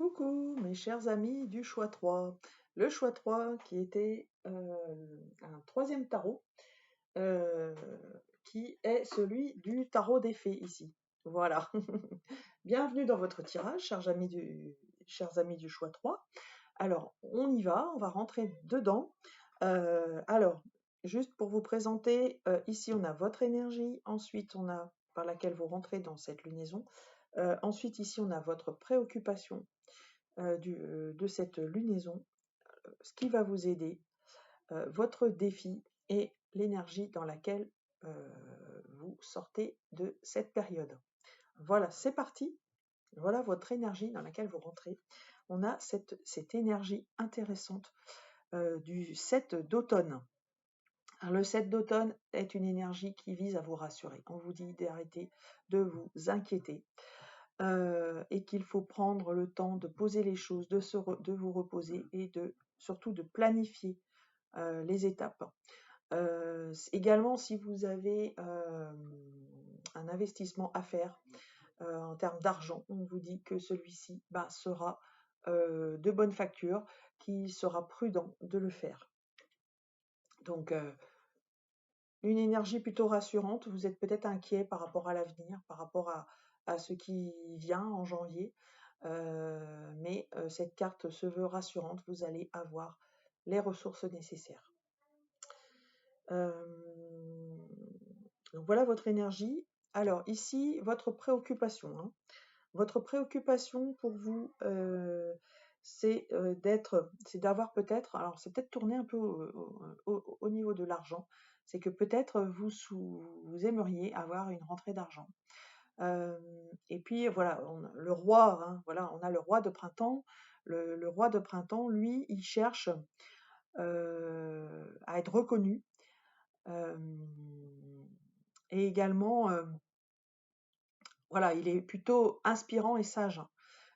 Coucou mes chers amis du choix 3. Le choix 3 qui était un troisième tarot euh, qui est celui du tarot des fées ici. Voilà. Bienvenue dans votre tirage, chers amis du choix 3. Alors, on y va, on va rentrer dedans. Alors, juste pour vous présenter, ici on a votre énergie, ensuite on a par laquelle vous rentrez dans cette lunaison. Ensuite, ici on a votre préoccupation de cette lunaison, ce qui va vous aider, votre défi et l'énergie dans laquelle vous sortez de cette période. Voilà, c'est parti. Voilà votre énergie dans laquelle vous rentrez. On a cette énergie intéressante du 7 d'automne. Le 7 d'automne est une énergie qui vise à vous rassurer. On vous dit d'arrêter de vous inquiéter. Et qu'il faut prendre le temps de poser les choses, de vous reposer et surtout de planifier les étapes. Également, si vous avez un investissement à faire en termes d'argent, on vous dit que celui-ci sera de bonne facture, qu'il sera prudent de le faire. Donc, une énergie plutôt rassurante. Vous êtes peut-être inquiet par rapport à l'avenir, par rapport à ce qui vient en janvier. Mais cette carte se veut rassurante. Vous allez avoir les ressources nécessaires. Donc voilà votre énergie. Alors ici, votre préoccupation. Votre préoccupation pour vous, c'est d'avoir peut-être, alors c'est peut-être tourné un peu au niveau de l'argent, c'est que peut-être vous aimeriez avoir une rentrée d'argent. Et puis voilà, le roi, voilà, on a le roi de printemps. Le roi de printemps, lui, il cherche à être reconnu et également, voilà, il est plutôt inspirant et sage.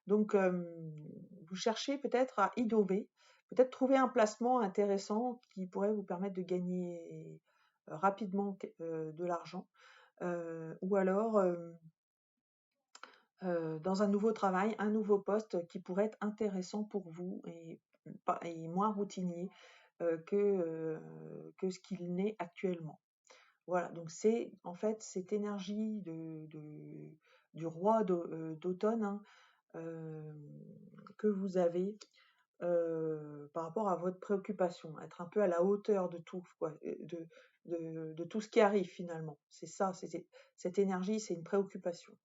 Donc, vous cherchez peut-être à innover, peut-être trouver un placement intéressant qui pourrait vous permettre de gagner rapidement de l'argent, ou alors dans un nouveau travail, un nouveau poste qui pourrait être intéressant pour vous et moins routinier que ce qu'il n'est actuellement. Voilà, donc c'est en fait cette énergie du roi d'automne que vous avez par rapport à votre préoccupation, être un peu à la hauteur de tout, quoi, de tout ce qui arrive finalement. C'est ça, cette énergie, c'est une préoccupation.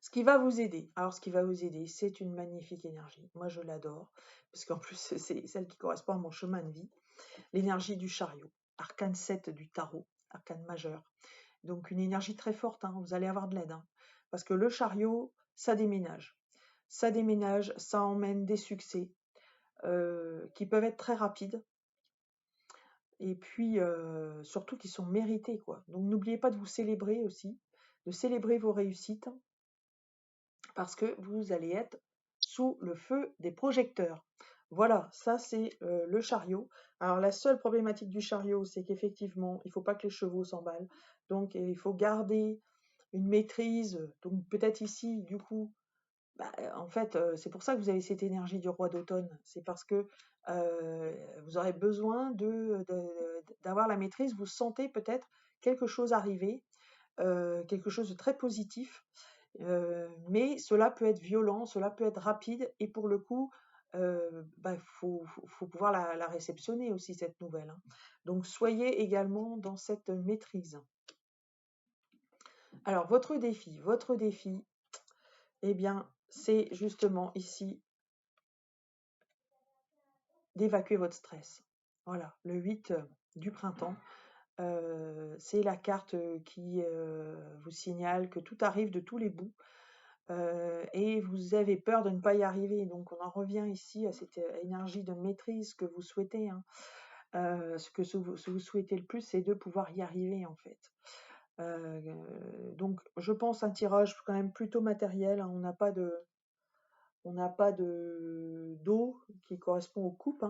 Ce qui va vous aider, c'est une magnifique énergie. Moi, je l'adore, parce qu'en plus, c'est celle qui correspond à mon chemin de vie. L'énergie du chariot, arcane 7 du tarot, arcane majeur. Donc, une énergie très forte, vous allez avoir de l'aide. Parce que le chariot, ça déménage. Ça déménage, ça emmène des succès qui peuvent être très rapides. Et puis, surtout qui sont mérités, quoi. Donc, n'oubliez pas de vous célébrer aussi, de célébrer vos réussites, parce que vous allez être sous le feu des projecteurs. Voilà, ça c'est le chariot. Alors la seule problématique du chariot, c'est qu'effectivement, il ne faut pas que les chevaux s'emballent. Donc il faut garder une maîtrise. Donc peut-être ici, du coup, en fait, c'est pour ça que vous avez cette énergie du roi d'automne. C'est parce que vous aurez besoin d'avoir la maîtrise. Vous sentez peut-être quelque chose arriver, quelque chose de très positif. Mais cela peut être violent, cela peut être rapide, et pour le coup, faut pouvoir la réceptionner aussi, cette nouvelle. Donc soyez également dans cette maîtrise. Alors votre défi, eh bien, c'est justement ici d'évacuer votre stress. Voilà, le 8 du printemps, c'est la carte qui vous signale que tout arrive de tous les bouts. Et vous avez peur de ne pas y arriver. Donc on en revient ici à cette énergie de maîtrise que vous souhaitez. Ce que vous souhaitez le plus, c'est de pouvoir y arriver en fait. Donc je pense un tirage quand même plutôt matériel. On n'a pas d'eau qui correspond aux coupes.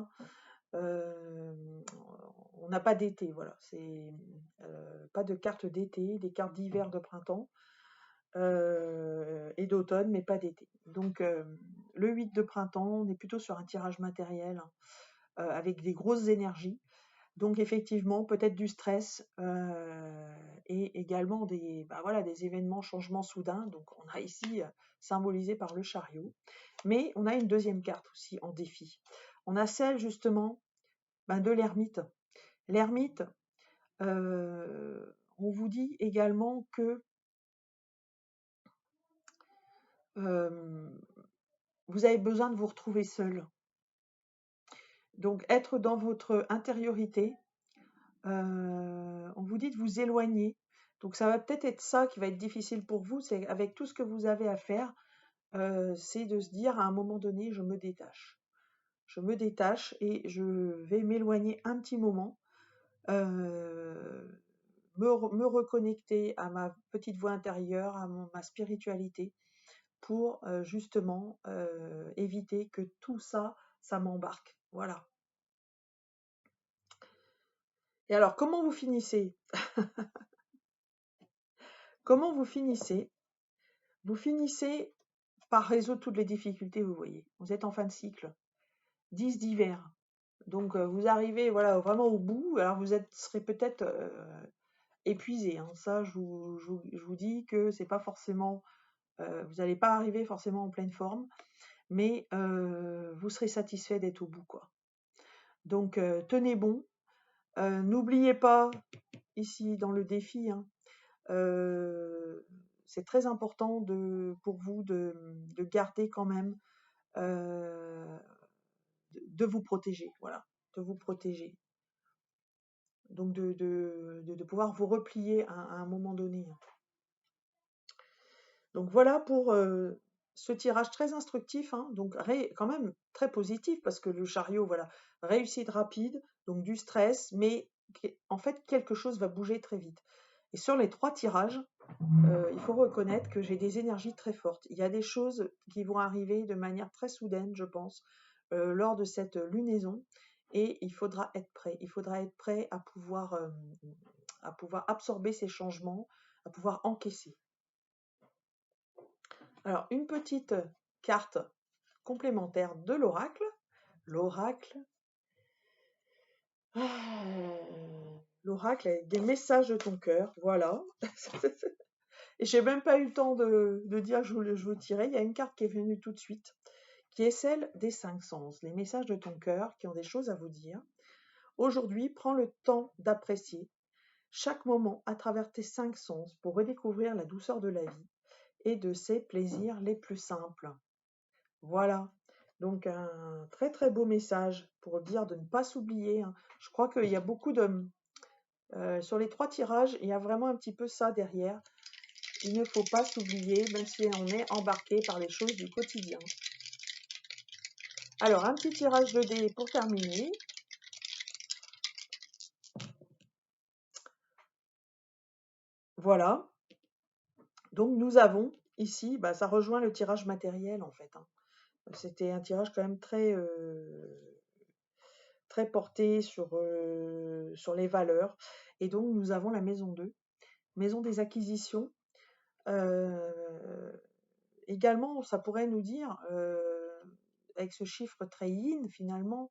On n'a pas d'été, voilà. C'est pas de cartes d'été, des cartes d'hiver, de printemps. et d'automne, mais pas d'été. Donc le 8 de printemps, on est plutôt sur un tirage matériel, hein, avec des grosses énergies. Donc effectivement, peut-être du stress et également voilà, des événements, changements soudains. Donc on a ici symbolisé par le chariot. Mais on a une deuxième carte aussi en défi. On a celle justement de l'ermite. L'ermite, on vous dit également que vous avez besoin de vous retrouver seul. Donc être dans votre intériorité, on vous dit de vous éloigner. Donc ça va peut-être être ça qui va être difficile pour vous, c'est avec tout ce que vous avez à faire, c'est de se dire à un moment donné, je me détache. Je me détache et je vais m'éloigner un petit moment, me reconnecter à ma petite voix intérieure, à ma spiritualité, pour justement éviter que tout ça, ça m'embarque. Voilà. Et alors, comment vous finissez? Comment vous finissez? Vous finissez par résoudre toutes les difficultés, vous voyez. Vous êtes en fin de cycle. 10 d'hiver. Donc, vous arrivez voilà, vraiment au bout. Alors, serez peut-être épuisé, hein. Ça, je vous dis que c'est pas forcément. Vous n'allez pas arriver forcément en pleine forme, mais vous serez satisfait d'être au bout, quoi. Donc, tenez bon. N'oubliez pas, ici dans le défi, hein, c'est très important pour vous de garder quand même, de vous protéger, voilà, de vous protéger. Donc de pouvoir vous replier à un moment donné. Donc voilà pour ce tirage très instructif, hein, donc quand même très positif parce que le chariot, voilà, réussite rapide, donc du stress, mais en fait quelque chose va bouger très vite. Et sur les 3 tirages, il faut reconnaître que j'ai des énergies très fortes. Il y a des choses qui vont arriver de manière très soudaine, je pense, lors de cette lunaison, et il faudra être prêt. Il faudra être prêt à pouvoir absorber ces changements, à pouvoir encaisser. Alors, une petite carte complémentaire de l'oracle. L'oracle. L'oracle avec des messages de ton cœur, voilà. Et j'ai même pas eu le temps de dire que je vous tirais. Il y a une carte qui est venue tout de suite, qui est celle des 5 sens, les messages de ton cœur qui ont des choses à vous dire. Aujourd'hui, prends le temps d'apprécier chaque moment à travers tes 5 sens pour redécouvrir la douceur de la vie et de ses plaisirs les plus simples. Voilà. Donc un très très beau message pour dire de ne pas s'oublier, hein. Je crois qu'il y a beaucoup de... sur les 3 tirages, il y a vraiment un petit peu ça derrière. Il ne faut pas s'oublier, même si on est embarqué par les choses du quotidien. Alors, un petit tirage de dés pour terminer. Voilà. Donc, nous avons ici, ça rejoint le tirage matériel, en fait, hein. C'était un tirage quand même très, très porté sur les valeurs. Et donc, nous avons la maison 2, maison des acquisitions. Également, ça pourrait nous dire, avec ce chiffre très yin, finalement,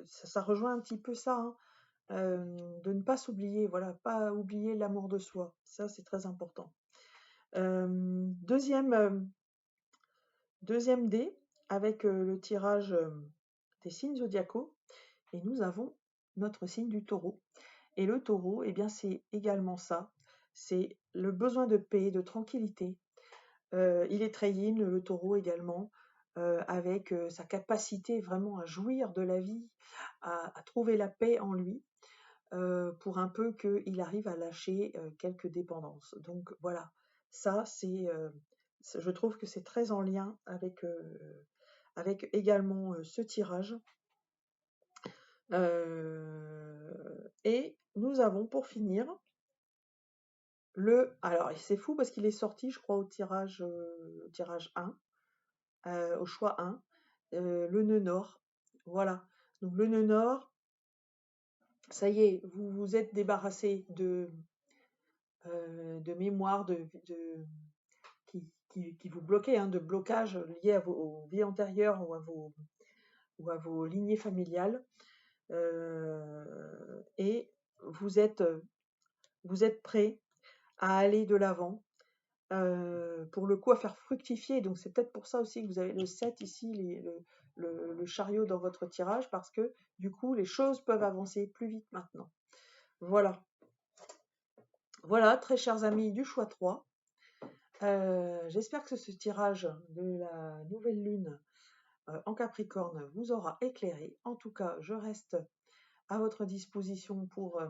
ça rejoint un petit peu ça, hein, de ne pas s'oublier, voilà, pas oublier l'amour de soi. Ça, c'est très important. Deuxième dé, avec le tirage des signes zodiacaux, et nous avons notre signe du taureau. Et le taureau, eh bien, c'est également ça. C'est le besoin de paix, de tranquillité. Il est très yin, le taureau également, avec sa capacité vraiment à jouir de la vie, à trouver la paix en lui, pour un peu qu'il arrive à lâcher quelques dépendances. Donc voilà, ça je trouve que c'est très en lien avec également ce tirage. Et nous avons pour finir alors c'est fou parce qu'il est sorti, je crois, au tirage 1, au choix 1, le nœud nord. Voilà. Donc le nœud nord, ça y est, vous vous êtes débarrassé de mémoire, qui vous bloquait, hein, de blocage lié à vos vies antérieures ou à vos lignées familiales. Et vous êtes prêt à aller de l'avant, pour le coup à faire fructifier. Donc c'est peut-être pour ça aussi que vous avez le 7 ici, le chariot dans votre tirage, parce que du coup les choses peuvent avancer plus vite maintenant. Voilà. Voilà, très chers amis du choix 3. J'espère que ce tirage de la nouvelle lune en Capricorne vous aura éclairé. En tout cas, je reste à votre disposition pour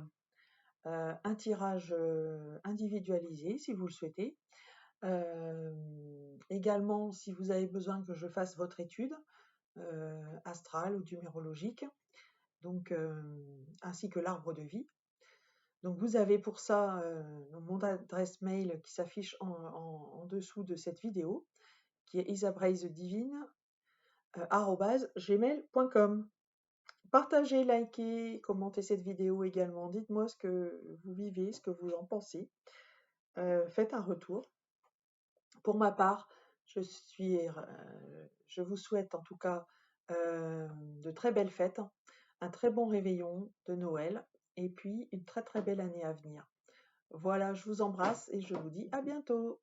un tirage individualisé si vous le souhaitez. Également, si vous avez besoin que je fasse votre étude astrale ou numérologique, donc, ainsi que l'arbre de vie. Donc vous avez pour ça mon adresse mail qui s'affiche en dessous de cette vidéo, qui est isabraizedivine@gmail.com. Partagez, likez, commentez cette vidéo également. Dites-moi ce que vous vivez, ce que vous en pensez. Faites un retour. Pour ma part, je vous souhaite en tout cas de très belles fêtes, un très bon réveillon de Noël et puis une très très belle année à venir. Voilà, je vous embrasse et je vous dis à bientôt.